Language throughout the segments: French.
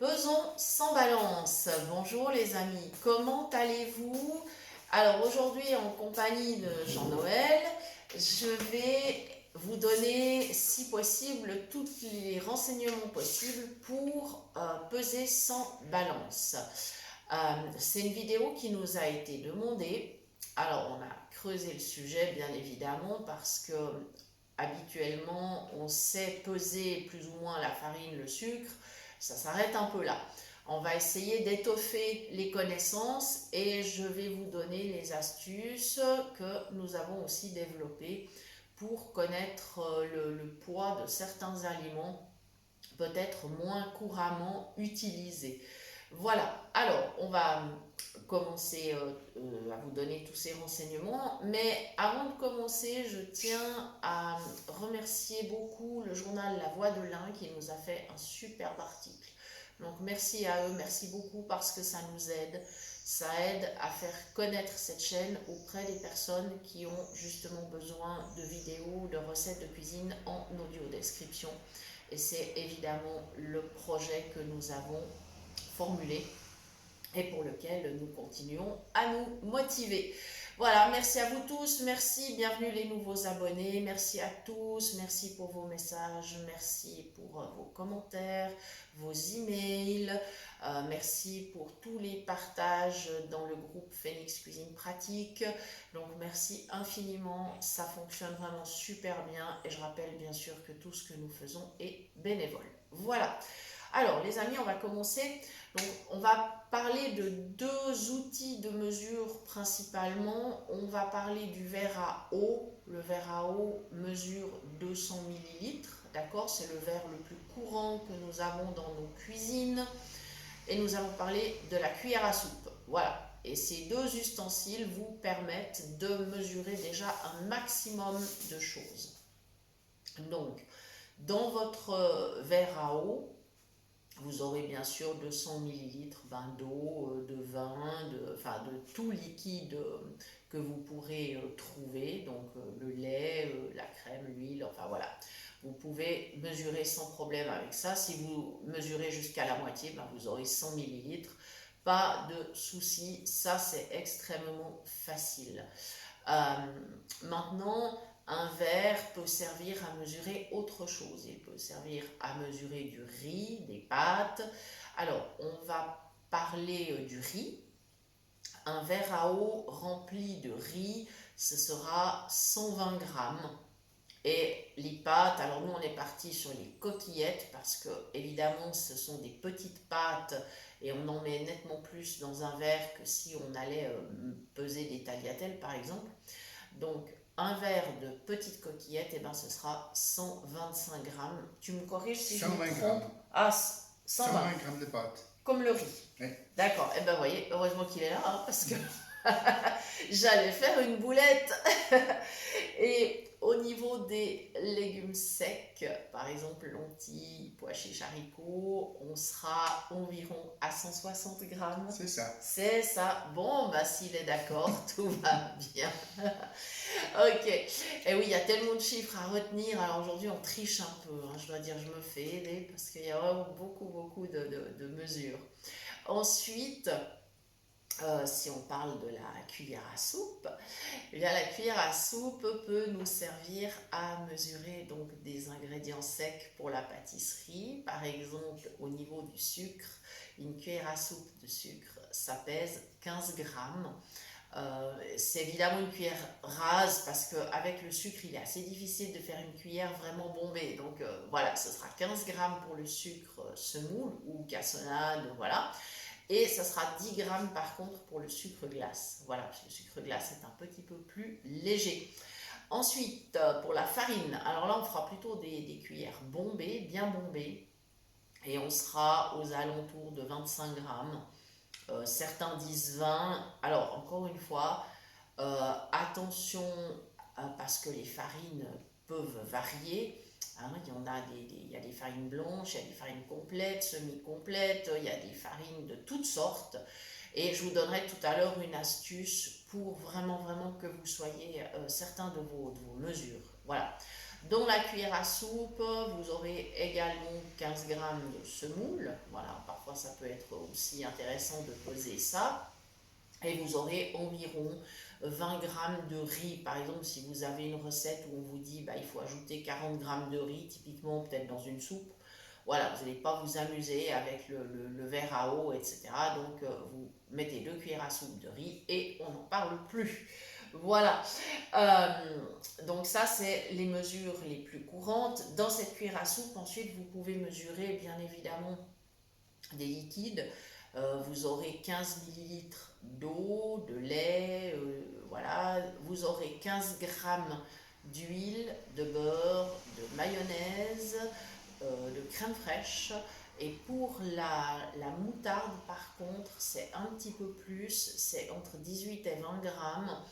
Pesons sans balance. Bonjour les amis, comment allez-vous? Alors aujourd'hui en compagnie de Jean-Noël, je vais vous donner si possible tous les renseignements possibles pour peser sans balance. C'est une vidéo qui nous a été demandée. Alors on a creusé le sujet bien évidemment parce que habituellement on sait peser plus ou moins la farine, le sucre, ça s'arrête un peu là. On va essayer d'étoffer les connaissances et je vais vous donner les astuces que nous avons aussi développées pour connaître le poids de certains aliments peut-être moins couramment utilisés. Voilà, alors on va commencer à vous donner tous ces renseignements, mais avant de commencer, je tiens à remercier beaucoup le journal La Voix de l'Ain qui nous a fait un superbe article. Donc merci à eux, merci beaucoup parce que ça aide à faire connaître cette chaîne auprès des personnes qui ont justement besoin de vidéos, de recettes de cuisine en audio description. Et c'est évidemment le projet que nous avons formulé et pour lequel nous continuons à nous motiver. Voilà, merci à vous tous, merci, bienvenue les nouveaux abonnés, merci à tous, merci pour vos messages, merci pour vos commentaires, vos emails, merci pour tous les partages dans le groupe Phoenix Cuisine Pratique. Donc merci infiniment, ça fonctionne vraiment super bien et je rappelle bien sûr que tout ce que nous faisons est bénévole. Voilà. Alors les amis, on va commencer. Donc on va parler de deux outils de mesure principalement. On va parler du verre à eau. Le verre à eau mesure 200 millilitres. D'accord, c'est le verre le plus courant que nous avons dans nos cuisines. Et nous allons parler de la cuillère à soupe. Voilà. Et ces deux ustensiles vous permettent de mesurer déjà un maximum de choses. Donc, dans votre verre à eau, vous aurez bien sûr 200 millilitres d'eau, de vin, enfin de tout liquide que vous pourrez trouver, donc le lait, la crème, l'huile, enfin voilà. Vous pouvez mesurer sans problème avec ça. Si vous mesurez jusqu'à la moitié, vous aurez 100 millilitres. Pas de souci, ça c'est extrêmement facile. Maintenant, un verre peut servir à mesurer autre chose. Il peut servir à mesurer du riz, des pâtes. Alors, on va parler du riz. Un verre à eau rempli de riz, ce sera 120 grammes. Et les pâtes, alors nous on est parti sur les coquillettes parce que évidemment ce sont des petites pâtes et on en met nettement plus dans un verre que si on allait peser des tagliatelles par exemple. Donc, un verre de petites coquillettes, et ben, ce sera 125 grammes. Tu me corriges si je me 120 trompe? grammes. Ah, 120. 120 grammes de pâte. Comme le riz. Oui. D'accord. Et ben, voyez, heureusement qu'il est là, hein, parce que j'allais faire une boulette. Et au niveau des légumes secs, par exemple lentilles, pois chiches, haricots, on sera environ à 160 grammes. C'est ça. C'est ça. Bon, bah s'il est d'accord, tout va bien. Ok. Et oui, il y a tellement de chiffres à retenir. Alors aujourd'hui, on triche un peu, hein. Je dois dire, je me fais aider parce qu'il y a vraiment beaucoup de mesures. Ensuite, si on parle de la cuillère à soupe, eh bien, la cuillère à soupe peut nous servir à mesurer donc des ingrédients secs pour la pâtisserie. Par exemple, au niveau du sucre, une cuillère à soupe de sucre, ça pèse 15 grammes. C'est évidemment une cuillère rase parce qu'avec le sucre, il est assez difficile de faire une cuillère vraiment bombée. Donc voilà, ce sera 15 grammes pour le sucre semoule ou cassonade, voilà. Et ça sera 10 grammes par contre pour le sucre glace. Voilà, parce que le sucre glace est un petit peu plus léger. Ensuite, pour la farine, alors là on fera plutôt des cuillères bombées, bien bombées. Et on sera aux alentours de 25 grammes. Certains disent 20. Alors encore une fois, attention parce que les farines peuvent varier. Hein, il y a des farines blanches, il y a des farines complètes, semi-complètes, il y a des farines de toutes sortes. Et je vous donnerai tout à l'heure une astuce pour vraiment que vous soyez certain de vos mesures. Voilà. Dans la cuillère à soupe, vous aurez également 15 g de semoule. Voilà, parfois ça peut être aussi intéressant de peser ça. Et vous aurez environ 20 g de riz. Par exemple, si vous avez une recette où on vous dit il faut ajouter 40 g de riz, typiquement peut-être dans une soupe, voilà, vous n'allez pas vous amuser avec le verre à eau, etc. Donc, vous mettez 2 cuillères à soupe de riz et on n'en parle plus. Voilà. Donc ça, c'est les mesures les plus courantes. Dans cette cuillère à soupe, ensuite, vous pouvez mesurer, bien évidemment, des liquides. Vous aurez 15 millilitres d'eau, de lait, voilà. Vous aurez 15 grammes d'huile, de beurre, de mayonnaise, de crème fraîche. Et pour la moutarde, par contre, c'est un petit peu plus, c'est entre 18 et 20 grammes.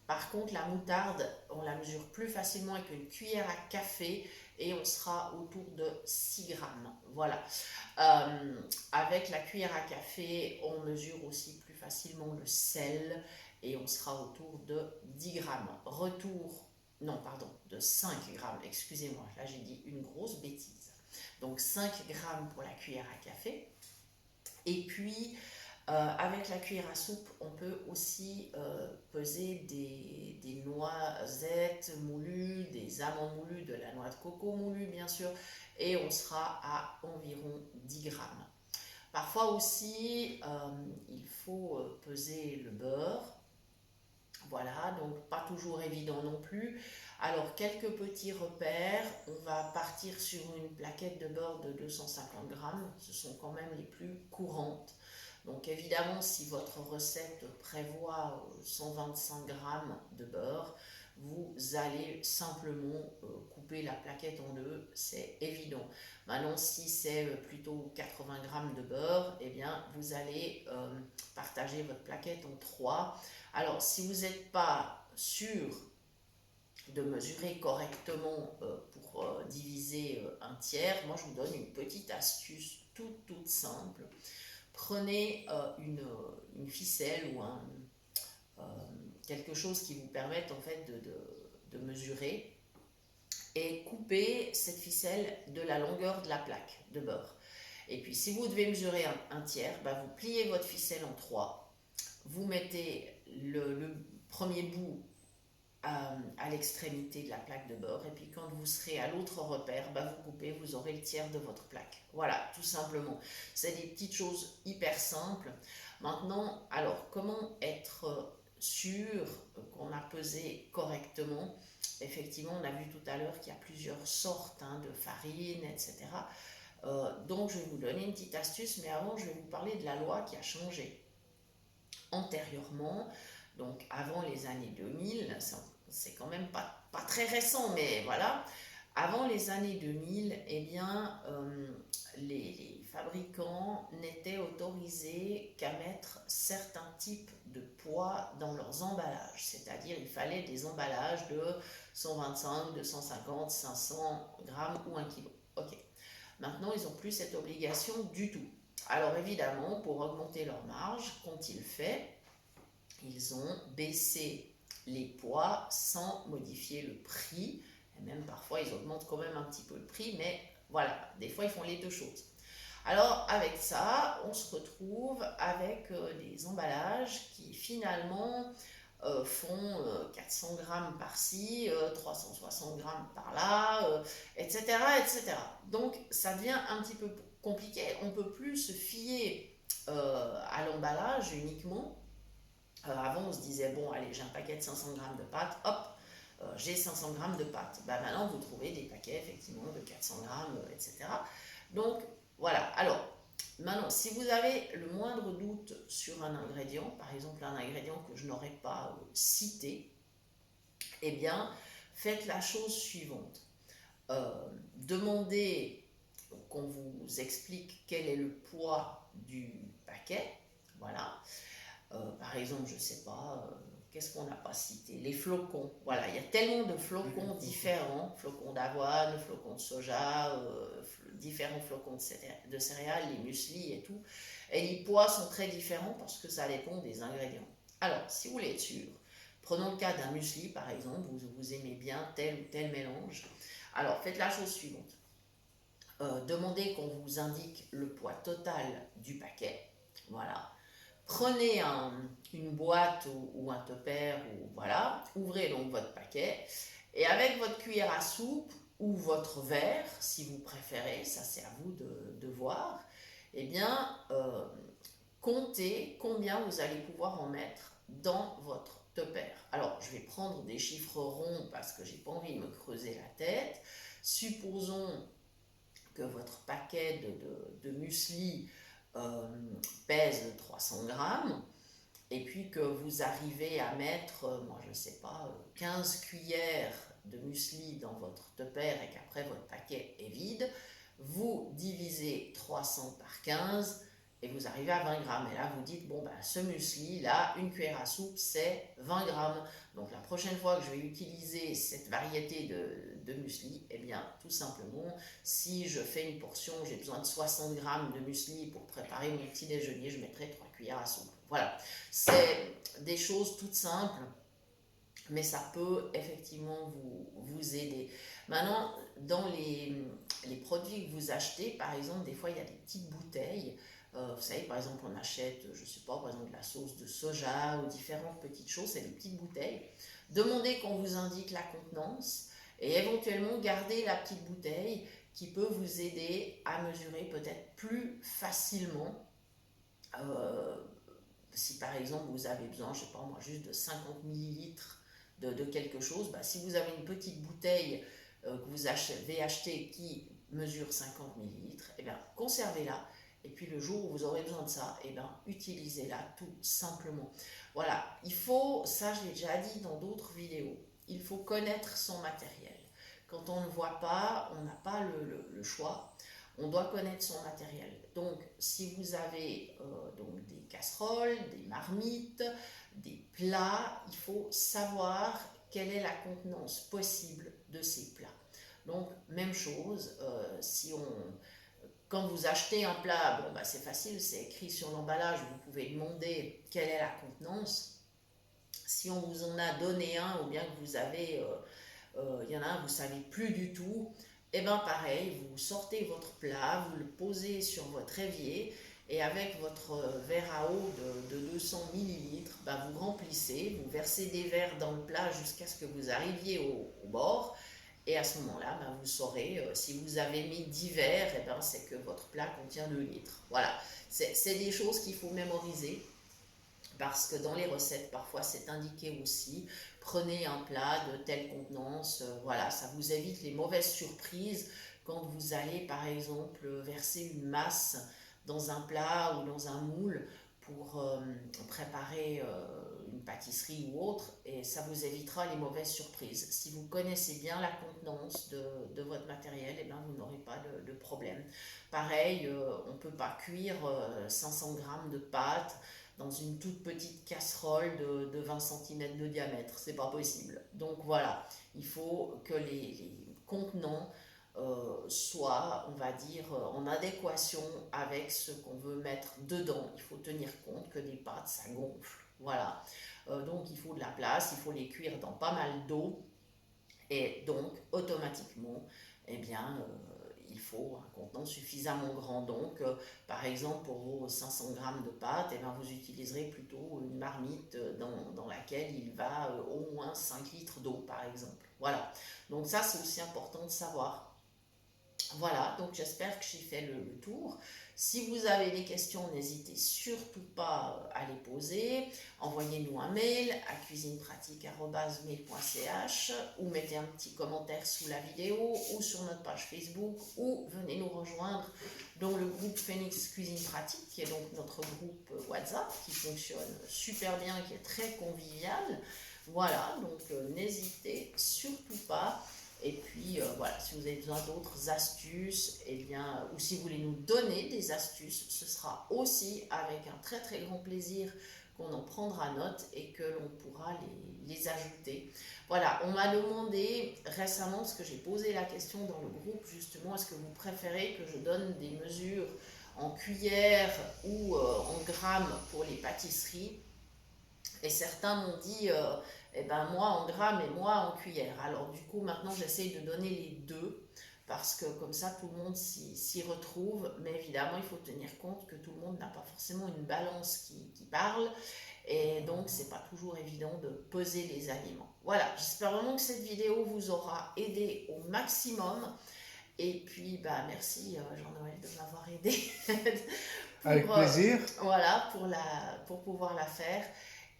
Par contre, la moutarde, on la mesure plus facilement avec une cuillère à café et on sera autour de 6 grammes. Voilà. Avec la cuillère à café, on mesure aussi plus facilement le sel et on sera autour de 10 grammes. Retour, non, pardon, de 5 grammes, excusez-moi, là j'ai dit une grosse bêtise. Donc 5 grammes pour la cuillère à café. Et puis, avec la cuillère à soupe, on peut aussi peser des noisettes moulues, des amandes moulues, de la noix de coco moulue bien sûr, et on sera à environ 10 grammes. Parfois aussi, il faut peser le beurre. Voilà, donc pas toujours évident non plus. Alors, quelques petits repères. On va partir sur une plaquette de beurre de 250 grammes. Ce sont quand même les plus courantes. Donc, évidemment, si votre recette prévoit 125 grammes de beurre, vous allez simplement couper la plaquette en deux, c'est évident. Maintenant, si c'est plutôt 80 grammes de beurre, eh bien, vous allez partager votre plaquette en trois. Alors, si vous n'êtes pas sûr de mesurer correctement pour diviser un tiers, moi je vous donne une petite astuce toute simple. Prenez une ficelle ou euh, quelque chose qui vous permette en fait de mesurer et coupez cette ficelle de la longueur de la plaque de beurre. Et puis si vous devez mesurer un tiers, vous pliez votre ficelle en trois, vous mettez le premier bout à l'extrémité de la plaque de beurre et puis quand vous serez à l'autre repère, vous coupez, vous aurez le tiers de votre plaque. Voilà, tout simplement. C'est des petites choses hyper simples. Maintenant, alors, comment être sûr qu'on a pesé correctement? Effectivement, on a vu tout à l'heure qu'il y a plusieurs sortes de farine, etc. Donc, je vais vous donner une petite astuce, mais avant, je vais vous parler de la loi qui a changé. Antérieurement, donc avant les années 2000, c'est quand même pas très récent, mais voilà, avant les années 2000, eh bien, les fabricants n'étaient autorisés qu'à mettre certains types de poids dans leurs emballages, c'est-à-dire il fallait des emballages de 125, 250, 500 grammes ou 1 kg. Ok. Maintenant, ils n'ont plus cette obligation du tout. Alors évidemment, pour augmenter leur marge, qu'ont-ils fait? Ils ont baissé les poids sans modifier le prix. Et même parfois, ils augmentent quand même un petit peu le prix, mais voilà, des fois, ils font les deux choses. Alors avec ça, on se retrouve avec des emballages qui finalement font 400 grammes par-ci, 360 grammes par-là, etc., etc. Donc ça devient un petit peu compliqué. On ne peut plus se fier à l'emballage uniquement. Avant, on se disait, bon, allez, j'ai un paquet de 500 grammes de pâtes, hop, j'ai 500 grammes de pâtes. Maintenant, vous trouvez des paquets, effectivement, de 400 grammes, etc. Donc, voilà. Alors, maintenant, si vous avez le moindre doute sur un ingrédient, par exemple, un ingrédient que je n'aurais pas cité, eh bien, faites la chose suivante. Demandez qu'on vous explique quel est le poids du paquet, voilà. Par exemple, je ne sais pas, qu'est-ce qu'on n'a pas cité? Les flocons. Voilà, il y a tellement de flocons différents, flocons d'avoine, flocons de soja, différents flocons de céréales, les muesli et tout. Et les poids sont très différents parce que ça dépend des ingrédients. Alors, si vous voulez être sûr, Prenons le cas d'un muesli, par exemple, vous aimez bien tel ou tel mélange. Alors, faites la chose suivante. Demandez qu'on vous indique le poids total du paquet. Voilà. Prenez une boîte ou un tupper, ou voilà, ouvrez donc votre paquet et avec votre cuillère à soupe ou votre verre, si vous préférez, ça c'est à vous de voir, eh bien, comptez combien vous allez pouvoir en mettre dans votre tupper. Alors, je vais prendre des chiffres ronds parce que j'ai pas envie de me creuser la tête. Supposons que votre paquet de muesli euh, pèse 300 grammes et puis que vous arrivez à mettre, moi je ne sais pas, 15 cuillères de muesli dans votre tupper et qu'après votre paquet est vide, vous divisez 300 par 15 et vous arrivez à 20 grammes. Et là, vous dites, bon, ben, ce muesli-là, une cuillère à soupe, c'est 20 grammes. Donc, la prochaine fois que je vais utiliser cette variété de muesli, eh bien, tout simplement, si je fais une portion, j'ai besoin de 60 grammes de muesli pour préparer mon petit déjeuner, je mettrai 3 cuillères à soupe. Voilà, c'est des choses toutes simples, mais ça peut effectivement vous aider. Maintenant, dans les produits que vous achetez, par exemple, des fois, il y a des petites bouteilles. Vous savez, par exemple, on achète, je ne sais pas, par exemple, de la sauce de soja ou différentes petites choses, c'est des petites bouteilles. Demandez qu'on vous indique la contenance et éventuellement gardez la petite bouteille qui peut vous aider à mesurer peut-être plus facilement. Euh, Si par exemple vous avez besoin, je ne sais pas moi, juste de 50 millilitres de quelque chose, bah, si vous avez une petite bouteille que vous avez achetée qui mesure 50 millilitres, eh bien conservez-la. Et puis le jour où vous aurez besoin de ça, eh bien utilisez-la tout simplement. Voilà, il faut, ça je l'ai déjà dit dans d'autres vidéos, il faut connaître son matériel. Quand on ne voit pas, on n'a pas le choix. On doit connaître son matériel. Donc, si vous avez donc des casseroles, des marmites, des plats, il faut savoir quelle est la contenance possible de ces plats. Donc, même chose, quand vous achetez un plat, bon, bah, c'est facile, c'est écrit sur l'emballage, vous pouvez demander quelle est la contenance. Si on vous en a donné un, ou bien que vous avez il y en a un, vous ne savez plus du tout, et bien pareil, vous sortez votre plat, vous le posez sur votre évier et avec votre verre à eau de 200 millilitres, ben vous remplissez, vous versez des verres dans le plat jusqu'à ce que vous arriviez au bord et à ce moment-là, ben vous saurez, si vous avez mis 10 verres, et ben c'est que votre plat contient 2 litres. Voilà, c'est des choses qu'il faut mémoriser parce que dans les recettes, parfois c'est indiqué aussi, prenez un plat de telle contenance, voilà, ça vous évite les mauvaises surprises quand vous allez par exemple verser une masse dans un plat ou dans un moule pour préparer une pâtisserie ou autre, et ça vous évitera les mauvaises surprises. Si vous connaissez bien la contenance de votre matériel, et bien vous n'aurez pas de problème. Pareil, on ne peut pas cuire 500 grammes de pâtes dans une toute petite casserole de 20 cm de diamètre. C'est pas possible. Donc voilà, il faut que les contenants soient, on va dire, en adéquation avec ce qu'on veut mettre dedans. Il faut tenir compte que des pâtes, ça gonfle. Voilà. Donc il faut de la place, il faut les cuire dans pas mal d'eau. Et donc, automatiquement, eh bien, il faut un contenant suffisamment grand. Donc, par exemple, pour vos 500 grammes de pâtes, eh bien, vous utiliserez plutôt une marmite dans laquelle il va au moins 5 litres d'eau, par exemple. Voilà. Donc ça, c'est aussi important de savoir. Voilà, donc j'espère que j'ai fait le tour. Si vous avez des questions, n'hésitez surtout pas à les poser. Envoyez-nous un mail à cuisinepratique@mail.ch ou mettez un petit commentaire sous la vidéo ou sur notre page Facebook ou venez nous rejoindre dans le groupe Phoenix Cuisine Pratique qui est donc notre groupe WhatsApp qui fonctionne super bien, qui est très convivial. Voilà, donc n'hésitez surtout pas. Et puis voilà, si vous avez besoin d'autres astuces, eh bien, ou si vous voulez nous donner des astuces, ce sera aussi avec un très très grand plaisir qu'on en prendra note et que l'on pourra les ajouter. Voilà, on m'a demandé récemment, parce que j'ai posé la question dans le groupe justement, est-ce que vous préférez que je donne des mesures en cuillères ou en grammes pour les pâtisseries? Et certains m'ont dit, eh ben moi en gramme et moi en cuillère. Alors du coup, maintenant, j'essaye de donner les deux parce que comme ça, tout le monde s'y retrouve. Mais évidemment, il faut tenir compte que tout le monde n'a pas forcément une balance qui parle. Et donc, c'est pas toujours évident de peser les aliments. Voilà, j'espère vraiment que cette vidéo vous aura aidé au maximum. Et puis, bah, merci Jean-Noël de m'avoir aidé Avec pour, plaisir. voilà, pour pouvoir la faire.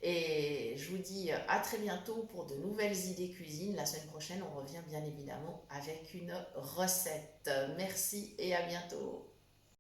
Et je vous dis à très bientôt pour de nouvelles idées cuisine. La semaine prochaine, on revient bien évidemment avec une recette. Merci et à bientôt.